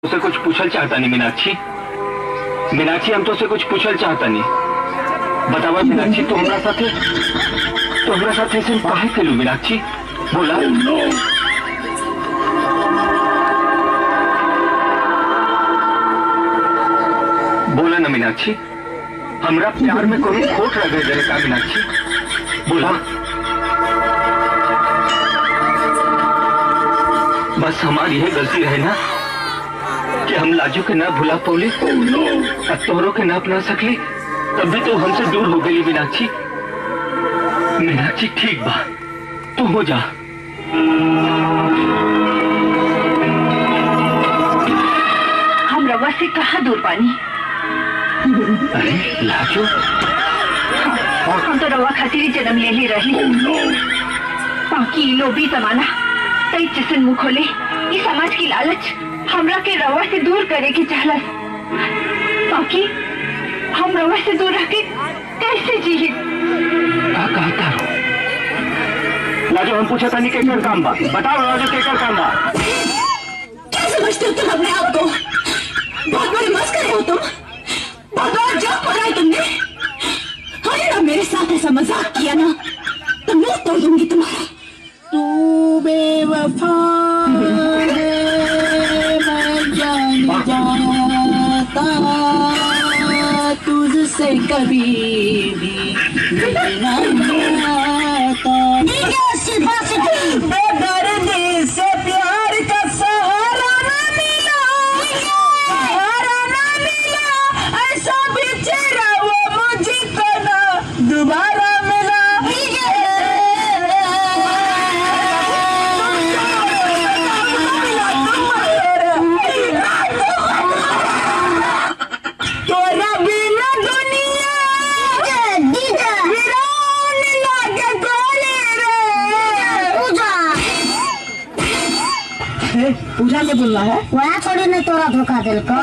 तुझसे कुछ पूछल चाहता नहीं मीनाक्षी। मीनाक्षी हम तुझसे कुछ पूछल चाहता नहीं। बतावा मीनाक्षी, तू हमरा साथे ऐसे काहे केलू मीनाक्षी? बोला। बोला ना मीनाक्षी, हमरा प्यार में कोई खोट रह गए का मीनाक्षी? बोला। बस हमारी यह गलती रहे ना कि हम लाजू के ना भुला पौले, तोहरों के ना अपना सकले, तब भी तो हमसे दूर हो गई मीनाक्षी। मीनाक्षी ठीक बा, तू हो जा। हम रवा से कहाँ दूर पानी? अरे लाजू, हम तो रवा खातिर जन्म ले ली रही। बाकी लोभी जमाना कई जैसन मुंह खोले, ये समाज की लालच हमरा के रवा से दूर करे की चाहलस। बाकी हम रवा से दूर रह के कैसे जिए? कहता रो लाजू, हम पूछा था नहीं केकर काम बा, बताओ लाजू केकर काम बा? क्या समझते हो तुम अपने आप को? बहुत बड़े मस्करे हो तुम, बहुत बड़ा जोक पकड़ा तुमने। अरे ना मेरे साथ ऐसा मजाक किया ना तो मुंह तोड़ दूंगी तुम्हारा। तू बेवफा मैं जाता तुझसे कभी भी मिलना आता। बेदर्दी से प्यार का सहारा न मिला, सहारा न मिला, ऐसा बेचारा वो मुझको ना दोबारा मिला। पूजा के बोलना है, वहाँ थोड़ी ना तोरा धोखा दिल को।